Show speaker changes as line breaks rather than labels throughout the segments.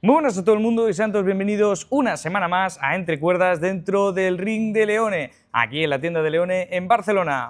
Muy buenas a todo el mundo y sean todos bienvenidos una semana más a Entre Cuerdas dentro del Ring de Leone, aquí en la tienda de Leone en Barcelona.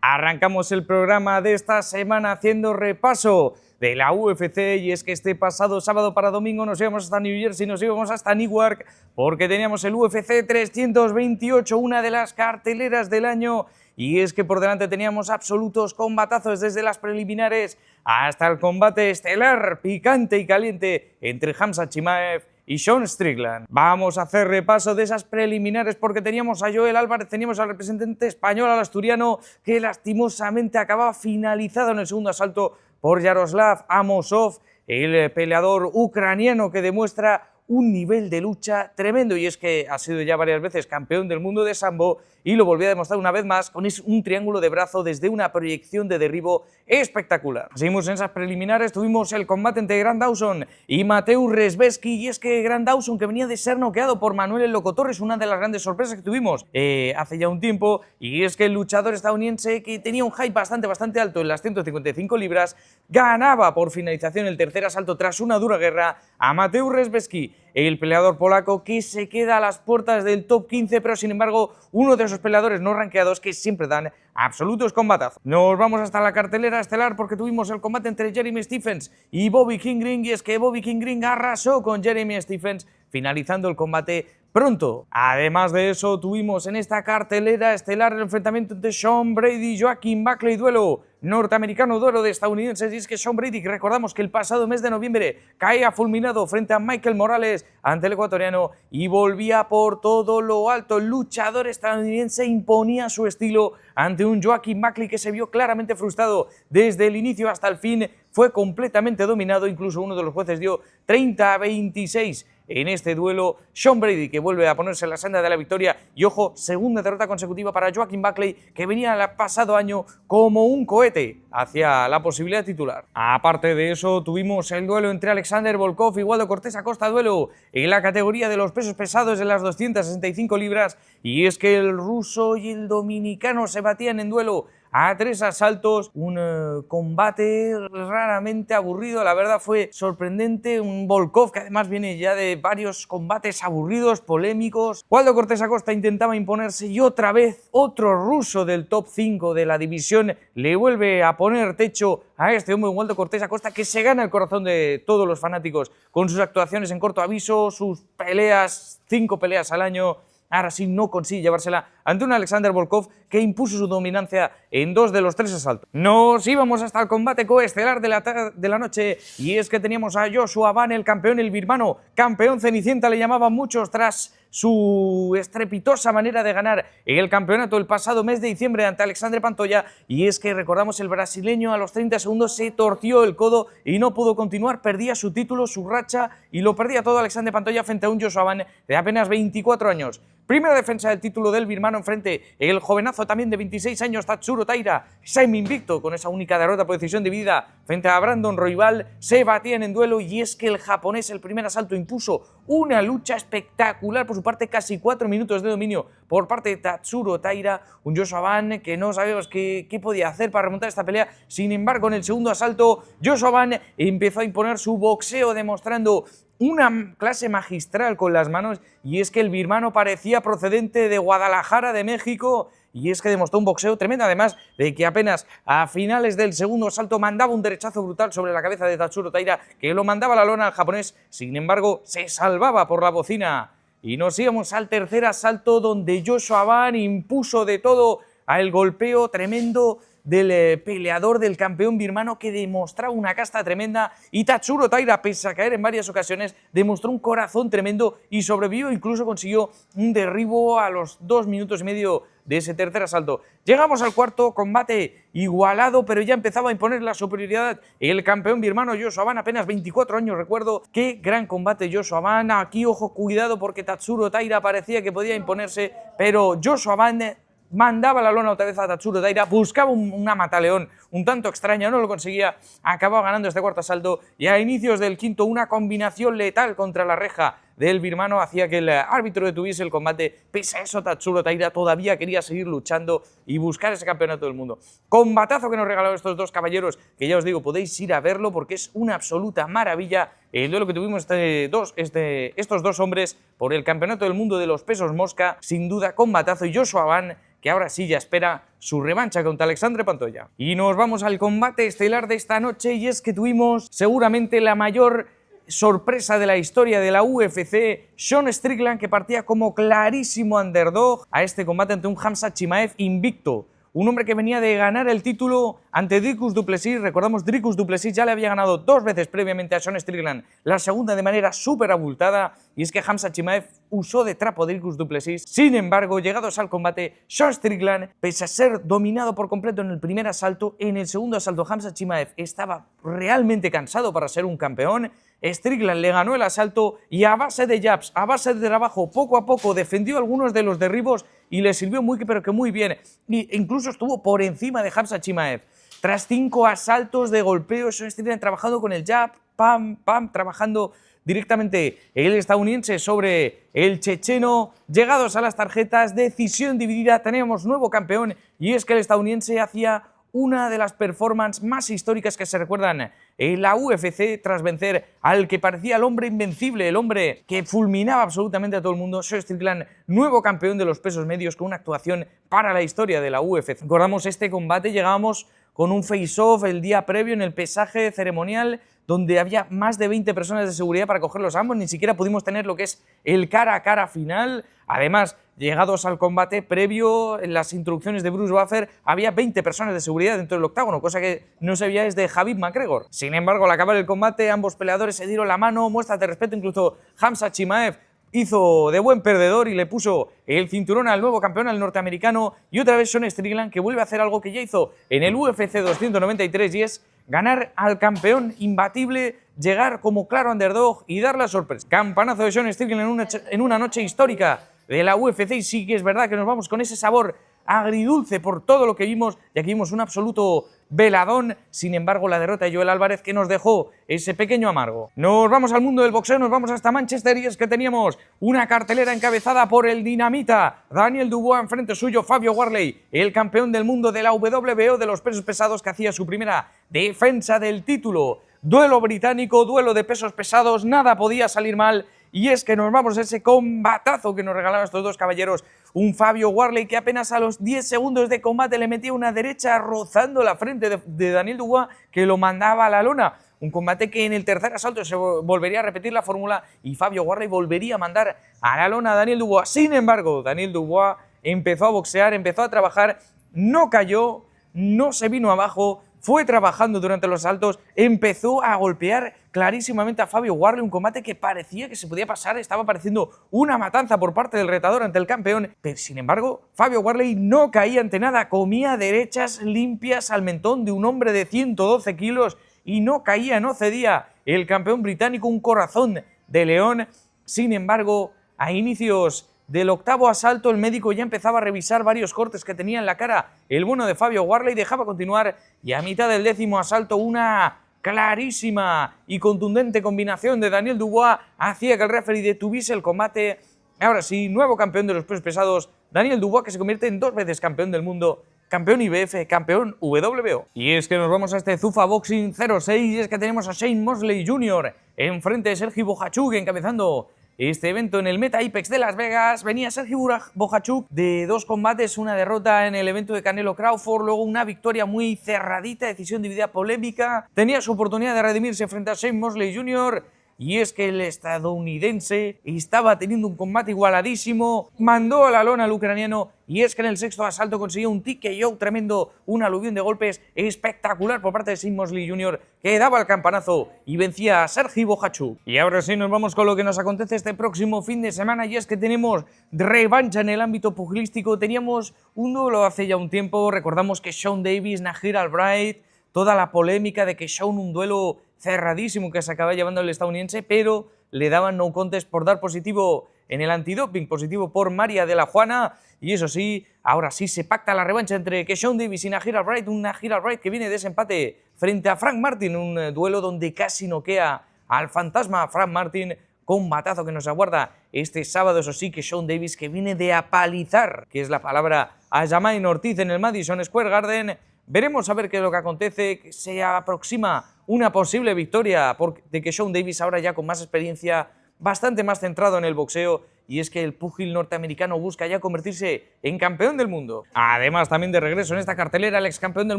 Arrancamos el programa de esta semana haciendo repaso de la UFC, y es que este pasado sábado para domingo nos íbamos hasta New Jersey, nos íbamos hasta Newark, porque teníamos el UFC 328, una de las carteleras del año, y es que por delante teníamos absolutos combatazos desde las preliminares hasta el combate estelar, picante y caliente entre Khamzat Chimaev y Sean Strickland. Vamos a hacer repaso de esas preliminares porque teníamos a Joel Álvarez, teníamos al representante español, al asturiano, que lastimosamente acababa finalizado en el segundo asalto por Yaroslav Amosov, el peleador ucraniano que demuestra un nivel de lucha tremendo, y es que ha sido ya varias veces campeón del mundo de sambo y lo volvió a demostrar una vez más con un triángulo de brazo desde una proyección de derribo espectacular. Seguimos en esas preliminares, tuvimos el combate entre Grant Dawson y Mateusz Rebecki, y es que Grant Dawson, que venía de ser noqueado por Manuel El Loco Torres, una de las grandes sorpresas que tuvimos hace ya un tiempo, y es que el luchador estadounidense, que tenía un hype bastante alto en las 155 libras, ganaba por finalización el tercer asalto tras una dura guerra a Mateusz Rebecki, el peleador polaco que se queda a las puertas del top 15, pero sin embargo uno de esos peleadores no rankeados que siempre dan absolutos combatazos. Nos vamos hasta la cartelera estelar porque tuvimos el combate entre Jeremy Stephens y Bobby King Green, y es que Bobby King Green arrasó con Jeremy Stephens, finalizando el combate pronto. Además de eso, tuvimos en esta cartelera estelar el enfrentamiento entre Sean Brady y Joaquin Buckley, duelo norteamericano, duelo de estadounidenses, y es que Sean Brady, que recordamos que el pasado mes de noviembre caía fulminado frente a Michael Morales ante el ecuatoriano y volvía por todo lo alto. El luchador estadounidense imponía su estilo ante un Joaquin Buckley que se vio claramente frustrado desde el inicio hasta el fin, fue completamente dominado, incluso uno de los jueces dio 30-26 en este duelo. Sean Brady, que vuelve a ponerse en la senda de la victoria, y ojo, segunda derrota consecutiva para Joaquin Buckley, que venía el pasado año como un cohete hacia la posibilidad titular. Aparte de eso, tuvimos el duelo entre Alexander Volkov y Waldo Cortés Acosta, duelo en la categoría de los pesos pesados de las 265 libras, y es que el ruso y el dominicano se batían en duelo a 3 asaltos, un combate raramente aburrido, la verdad fue sorprendente, un Volkov que además viene ya de varios combates aburridos, polémicos. Waldo Cortés Acosta intentaba imponerse y otra vez otro ruso del top 5 de la división le vuelve a poner techo a este hombre, Waldo Cortés Acosta, que se gana el corazón de todos los fanáticos con sus actuaciones en corto aviso, sus peleas, 5 peleas al año. Ahora sí no consigue llevársela ante un Alexander Volkov que impuso su dominancia en 2 de los 3 asaltos. Nos íbamos hasta el combate coestelar de la noche, y es que teníamos a Joshua Van, el campeón, el birmano, campeón Cenicienta le llamaban muchos tras su estrepitosa manera de ganar el campeonato el pasado mes de diciembre ante Alexandre Pantoja, y es que recordamos el brasileño a los 30 segundos se torció el codo y no pudo continuar, perdía su título, su racha, y lo perdía todo Alexandre Pantoja frente a un Joshua Van de apenas 24 años. Primera defensa del título del birmano enfrente el jovenazo también de 26 años Tatsuro Taira, semi-invicto con esa única derrota por decisión dividida frente a Brandon Royval, se batían en duelo, y es que el japonés el primer asalto impuso una lucha espectacular por su parte, casi 4 minutos de dominio por parte de Tatsuro Taira, un Joshua Van que no sabíamos qué podía hacer para remontar esta pelea. Sin embargo, en el segundo asalto Joshua Van empezó a imponer su boxeo demostrando una clase magistral con las manos, y es que el birmano parecía procedente de Guadalajara, de México, y es que demostró un boxeo tremendo, además de que apenas a finales del segundo asalto mandaba un derechazo brutal sobre la cabeza de Tatsuro Taira, que lo mandaba a la lona al japonés. Sin embargo, se salvaba por la bocina. Y nos íbamos al tercer asalto, donde Joshua Van impuso de todo al golpeo tremendo del peleador, del campeón birmano, que demostraba una casta tremenda, y Tatsuro Taira, pese a caer en varias ocasiones, demostró un corazón tremendo y sobrevivió, incluso consiguió un derribo a los 2 minutos y medio de ese tercer asalto. Llegamos al cuarto combate igualado, pero ya empezaba a imponer la superioridad el campeón birmano Joshua Van, apenas 24 años, recuerdo. Qué gran combate Joshua Van. Aquí, ojo, cuidado, porque Tatsuro Taira parecía que podía imponerse, pero Joshua Van mandaba la lona otra vez a Tatsuro Taira, buscaba una mataleón un tanto extraña, no lo conseguía, acababa ganando este cuarto asalto, y a inicios del quinto una combinación letal contra la reja del birmano hacía que el árbitro detuviese el combate. Pese a eso, Tatsuro Taira todavía quería seguir luchando y buscar ese campeonato del mundo. Combatazo que nos regalaron estos dos caballeros, que ya os digo, podéis ir a verlo porque es una absoluta maravilla el duelo que tuvimos estos dos hombres por el campeonato del mundo de los pesos mosca. Sin duda, combatazo. Y Joshua Van, que ahora sí ya espera su revancha contra Alexandre Pantoja. Y nos vamos al combate estelar de esta noche, y es que tuvimos seguramente la mayor sorpresa de la historia de la UFC, Sean Strickland, que partía como clarísimo underdog a este combate ante un Khamzat Chimaev invicto. Un hombre que venía de ganar el título ante Dricus du Plessis. Recordamos, Dricus du Plessis ya le había ganado 2 veces previamente a Sean Strickland, la segunda de manera súper abultada, y es que Khamzat Chimaev usó de trapo a Dricus du Plessis. Sin embargo, llegados al combate, Sean Strickland, pese a ser dominado por completo en el primer asalto, en el segundo asalto Khamzat Chimaev estaba realmente cansado para ser un campeón. Strickland le ganó el asalto y a base de jabs, a base de trabajo, poco a poco defendió algunos de los derribos y le sirvió pero que muy bien. E incluso estuvo por encima de Khamzat Chimaev. Tras 5 asaltos de golpeo, Sean Strickland trabajando con el jab, pam, pam, trabajando directamente el estadounidense sobre el checheno. Llegados a las tarjetas, decisión dividida, tenemos nuevo campeón, y es que el estadounidense hacía una de las performances más históricas que se recuerdan en la UFC tras vencer al que parecía el hombre invencible, el hombre que fulminaba absolutamente a todo el mundo. Sean Strickland, nuevo campeón de los pesos medios, con una actuación para la historia de la UFC. Recordamos este combate, llegábamos con un face-off el día previo en el pesaje ceremonial, donde había más de 20 personas de seguridad para cogerlos ambos. Ni siquiera pudimos tener lo que es el cara a cara final. Además, llegados al combate previo, en las instrucciones de Bruce Buffer, había 20 personas de seguridad dentro del octágono, cosa que no se veía desde Khabib McGregor. Sin embargo, al acabar el combate, ambos peleadores se dieron la mano, muestras de respeto. Incluso Khamzat Chimaev hizo de buen perdedor y le puso el cinturón al nuevo campeón, al norteamericano. Y otra vez Sean Strickland, que vuelve a hacer algo que ya hizo en el UFC 293, y es ganar al campeón imbatible, llegar como claro underdog y dar la sorpresa. Campanazo de Sean Strickland en una noche histórica de la UFC, y sí que es verdad que nos vamos con ese sabor agridulce por todo lo que vimos, y aquí vimos un absoluto veladón. Sin embargo, la derrota de Joel Álvarez, que nos dejó ese pequeño amargo. Nos vamos al mundo del boxeo, nos vamos hasta Manchester, y es que teníamos una cartelera encabezada por el dinamita Daniel Dubois, enfrente suyo Fabio Warley, el campeón del mundo de la WBO de los pesos pesados, que hacía su primera defensa del título. Duelo británico, duelo de pesos pesados, nada podía salir mal. Y es que nos vamos a ese combatazo que nos regalaron estos dos caballeros. Un Fabio Warley que apenas a los 10 segundos de combate le metía una derecha rozando la frente de Daniel Dubois, que lo mandaba a la lona. Un combate que en el tercer asalto se volvería a repetir la fórmula y Fabio Warley volvería a mandar a la lona a Daniel Dubois. Sin embargo, Daniel Dubois empezó a boxear, empezó a trabajar, no cayó, no se vino abajo, fue trabajando durante los asaltos, empezó a golpear clarísimamente a Fabio Warley, un combate que parecía que se podía pasar, estaba pareciendo una matanza por parte del retador ante el campeón, pero sin embargo, Fabio Warley no caía ante nada, comía derechas limpias al mentón de un hombre de 112 kilos y no caía, no cedía el campeón británico, un corazón de león. Sin embargo, a inicios del octavo asalto, el médico ya empezaba a revisar varios cortes que tenía en la cara el bueno de Fabio Warley, dejaba continuar, y a mitad del décimo asalto una clarísima y contundente combinación de Daniel Dubois hacía que el referee detuviese el combate. Ahora sí, nuevo campeón de los pesos pesados, Daniel Dubois, que se convierte en 2 veces campeón del mundo, campeón IBF, campeón WBO. Y es que nos vamos a este Zuffa Boxing 06, y es que tenemos a Shane Mosley Jr. enfrente de Sergi Bohachuk, encabezando este evento en el Meta Apex de Las Vegas. Venía Sergi Bohachuk de 2 combates, una derrota en el evento de Canelo Crawford, luego una victoria muy cerradita, decisión dividida polémica. Tenía su oportunidad de redimirse frente a Shane Mosley Jr., y es que el estadounidense estaba teniendo un combate igualadísimo, mandó a la lona al ucraniano, y es que en el sexto asalto consiguió un TKO tremendo, un aluvión de golpes espectacular por parte de Shane Mosley Jr., que daba el campanazo y vencía a Sergi Bohachuk. Y ahora sí nos vamos con lo que nos acontece este próximo fin de semana, y es que tenemos revancha en el ámbito pugilístico. Teníamos un duelo hace ya un tiempo, recordamos que Sean Davis, Nahir Albright, toda la polémica de que Sean, un duelo cerradísimo que se acaba llevando el estadounidense, pero le daban no contest por dar positivo en el antidoping, positivo por María de la Juana. Y eso sí, ahora sí se pacta la revancha entre Sean Davis y Nahir Albright, un Nahir Albright que viene de ese empate frente a Frank Martin, un duelo donde casi noquea al fantasma Frank Martin combatazo que nos aguarda este sábado, eso sí, que Sean Davis, que viene de apalizar, que es la palabra, a Jamaine Ortiz en el Madison Square Garden. Veremos a ver qué es lo que acontece, que se aproxima una posible victoria de que Sean Davis, ahora ya con más experiencia, bastante más centrado en el boxeo, y es que el púgil norteamericano busca ya convertirse en campeón del mundo. Además, también de regreso en esta cartelera, el ex campeón del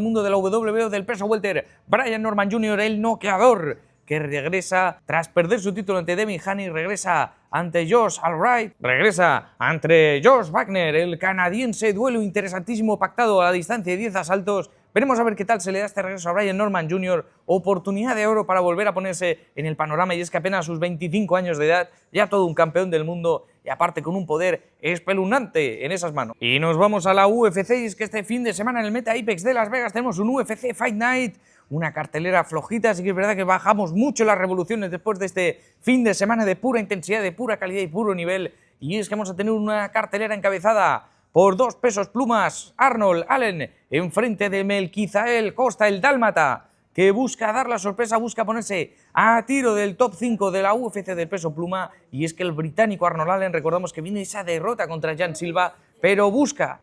mundo de la WBO del peso welter, Brian Norman Jr., el noqueador, que regresa tras perder su título ante Devin Haney, regresa ante Josh Albright, regresa ante Josh Wagner, el canadiense, duelo interesantísimo pactado a la distancia de 10 asaltos. Veremos a ver qué tal se le da este regreso a Brian Norman Jr., oportunidad de oro para volver a ponerse en el panorama, y es que apenas a sus 25 años de edad, ya todo un campeón del mundo, y aparte con un poder espeluznante en esas manos. Y nos vamos a la UFC, y es que este fin de semana en el Meta Apex de Las Vegas tenemos un UFC Fight Night, una cartelera flojita, así que es verdad que bajamos mucho las revoluciones después de este fin de semana de pura intensidad, de pura calidad y puro nivel, y es que vamos a tener una cartelera encabezada por 2 pesos plumas, Arnold Allen, enfrente de Melquizael Costa, el dálmata, que busca dar la sorpresa, busca ponerse a tiro del top 5 de la UFC del peso pluma, y es que el británico Arnold Allen, recordamos que viene esa derrota contra Jan Silva, pero busca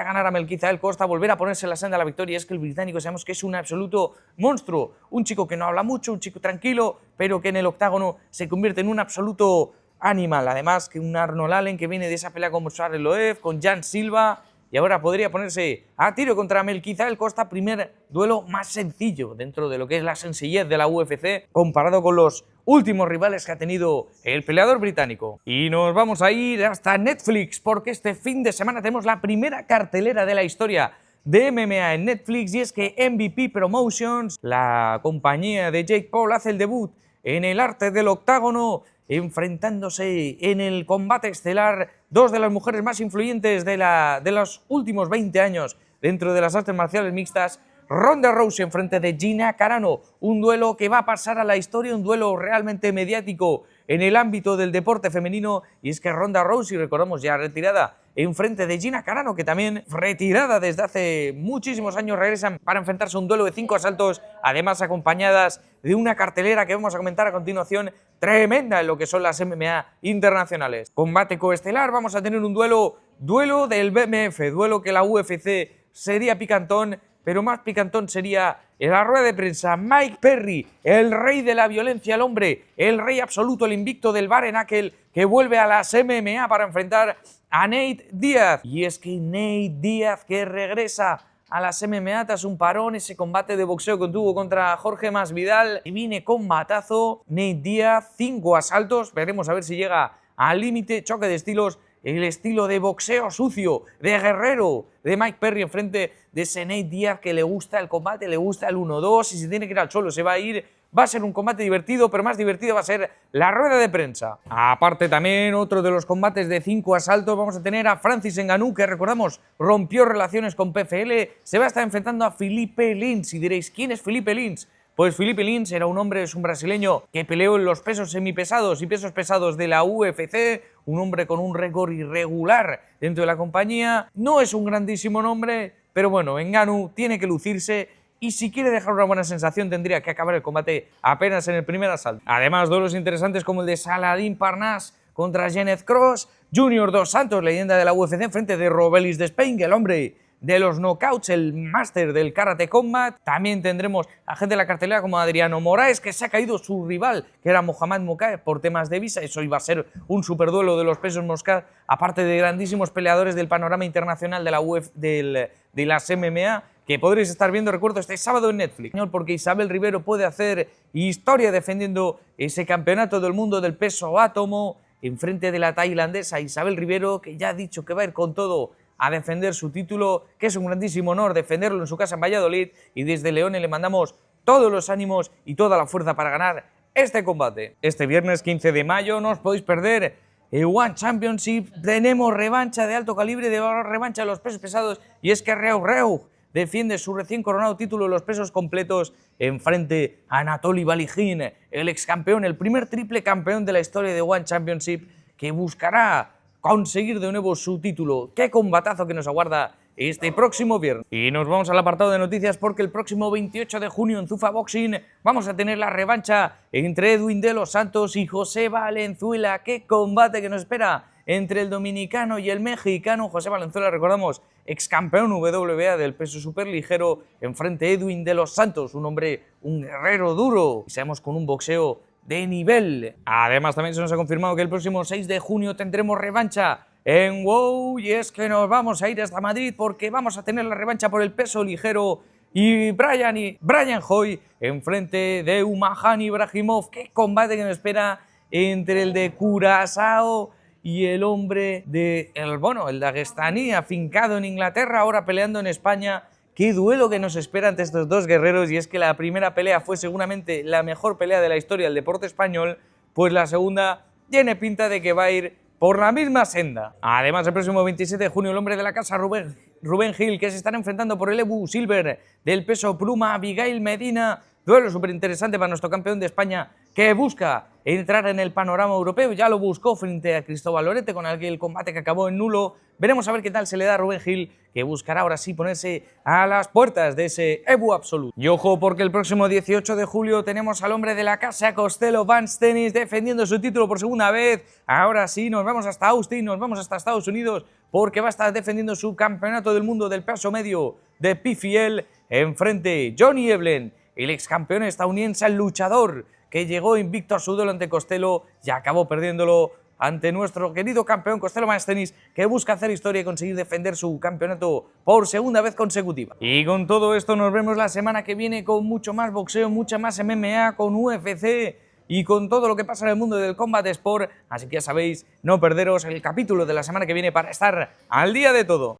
ganar a Melquizael Costa, volver a ponerse en la senda de la victoria, y es que el británico sabemos que es un absoluto monstruo, un chico que no habla mucho, un chico tranquilo, pero que en el octágono se convierte en un absoluto animal. Además que un Arnold Allen que viene de esa pelea con Charles Loeb, con Jan Silva, y ahora podría ponerse a tiro contra Melquizael Costa, primer duelo más sencillo dentro de lo que es la sencillez de la UFC comparado con los últimos rivales que ha tenido el peleador británico. Y nos vamos a ir hasta Netflix, porque este fin de semana tenemos la primera cartelera de la historia de MMA en Netflix, y es que MVP Promotions, la compañía de Jake Paul, hace el debut en el arte del octágono, enfrentándose en el combate estelar 2 de las mujeres más influyentes de los últimos 20 años dentro de las artes marciales mixtas, Ronda Rousey enfrente de Gina Carano, un duelo que va a pasar a la historia, un duelo realmente mediático en el ámbito del deporte femenino, y es que Ronda Rousey, recordamos, ya retirada, enfrente de Gina Carano, que también retirada desde hace muchísimos años, regresan para enfrentarse a un duelo de 5 asaltos, además acompañadas de una cartelera que vamos a comentar a continuación, tremenda en lo que son las MMA internacionales. Combate coestelar, vamos a tener un duelo del BMF, duelo que la UFC sería picantón, pero más picantón sería en la rueda de prensa Mike Perry, el rey de la violencia, el hombre, el rey absoluto, el invicto del bare knuckle, que vuelve a las MMA para enfrentar a Nate Diaz. Y es que Nate Diaz, que regresa a las MMA tras un parón, ese combate de boxeo que tuvo contra Jorge Masvidal, y viene combatazo. Nate Diaz, 5 asaltos, veremos a ver si llega al límite, choque de estilos, el estilo de boxeo sucio, de guerrero, de Mike Perry enfrente de ese Nate Diaz que le gusta el combate, le gusta el 1-2, y si tiene que ir al suelo se va a ir. Va a ser un combate divertido, pero más divertido va a ser la rueda de prensa. Aparte también, otro de los combates de 5 asaltos, vamos a tener a Francis Ngannou, que recordamos rompió relaciones con PFL, se va a estar enfrentando a Felipe Lins. Y diréis, ¿quién es Felipe Lins? Pues Felipe Lins era un hombre, es un brasileño que peleó en los pesos semipesados y pesos pesados de la UFC, un hombre con un récord irregular dentro de la compañía. No es un grandísimo nombre, pero bueno, Ngannou tiene que lucirse, y si quiere dejar una buena sensación tendría que acabar el combate apenas en el primer asalto. Además, duelos interesantes como el de Saladin Parnasse contra Kenneth Cross, Junior Dos Santos, leyenda de la UFC, en frente de Robelis de Spain, el hombre de los knockouts, el máster del Karate Combat. También tendremos a gente de la cartelera como Adriano Moraes, que se ha caído su rival, que era Mohamed Mokaev, por temas de visa. Eso iba a ser un superduelo de los pesos mosca, aparte de grandísimos peleadores del panorama internacional de la UFC, de las MMA, que podréis estar viendo, recuerdo, este sábado en Netflix, porque Isabel Rivero puede hacer historia defendiendo ese campeonato del mundo del peso átomo enfrente de la tailandesa Isabel Rivero, que ya ha dicho que va a ir con todo a defender su título, que es un grandísimo honor defenderlo en su casa en Valladolid, y desde Leone le mandamos todos los ánimos y toda la fuerza para ganar este combate. Este viernes 15 de mayo no os podéis perder el One Championship, tenemos revancha de alto calibre, revancha de los pesos pesados, y es que Reug defiende su recién coronado título de los pesos completos enfrente a Anatoly Valigin, el ex campeón, el primer triple campeón de la historia de One Championship, que buscará conseguir de nuevo su título. ¡Qué combatazo que nos aguarda este próximo viernes. Y nos vamos al apartado de noticias porque el próximo 28 de junio en Zufa Boxing vamos a tener la revancha entre Edwin de los Santos y José Valenzuela. ¡Qué combate que nos espera entre el dominicano y el mexicano! José Valenzuela, recordamos, ex campeón WBA del peso superligero, enfrente a Edwin de los Santos, un hombre, un guerrero duro, y seamos con un boxeo de nivel. Además, también se nos ha confirmado que el próximo 6 de junio tendremos revancha en WOW, y es que nos vamos a ir hasta Madrid porque vamos a tener la revancha por el peso ligero y Brian Hoy enfrente de Umahan Ibrahimov. ¡Qué combate que nos espera entre el de Curazao y el hombre de el dagestaní, afincado en Inglaterra, ahora peleando en España! Qué duelo que nos espera ante estos dos guerreros, y es que la primera pelea fue seguramente la mejor pelea de la historia del deporte español, pues la segunda tiene pinta de que va a ir por la misma senda. Además, el próximo 27 de junio el hombre de la casa, Rubén Gil, que se están enfrentando por el Ebu Silver del peso pluma, Abigail Medina. Duelo súper interesante para nuestro campeón de España, que busca entrar en el panorama europeo. Ya lo buscó frente a Cristóbal Lorete, con aquel combate que acabó en nulo. Veremos a ver qué tal se le da a Rubén Gil, que buscará ahora sí ponerse a las puertas de ese Ebu absoluto. Y ojo, porque el próximo 18 de julio tenemos al hombre de la casa, Costello Vance Tennis, defendiendo su título por segunda vez. Ahora sí, nos vamos hasta Austin, nos vamos hasta Estados Unidos, porque va a estar defendiendo su campeonato del mundo del peso medio de PFL enfrente Johnny Eblen, el ex campeón estadounidense, el luchador que llegó invicto a su duelo ante Costello y acabó perdiéndolo ante nuestro querido campeón Costello Vance Tennis, que busca hacer historia y conseguir defender su campeonato por segunda vez consecutiva. Y con todo esto nos vemos la semana que viene con mucho más boxeo, mucha más MMA, con UFC y con todo lo que pasa en el mundo del Combat Sport. Así que ya sabéis, no perderos el capítulo de la semana que viene para estar al día de todo.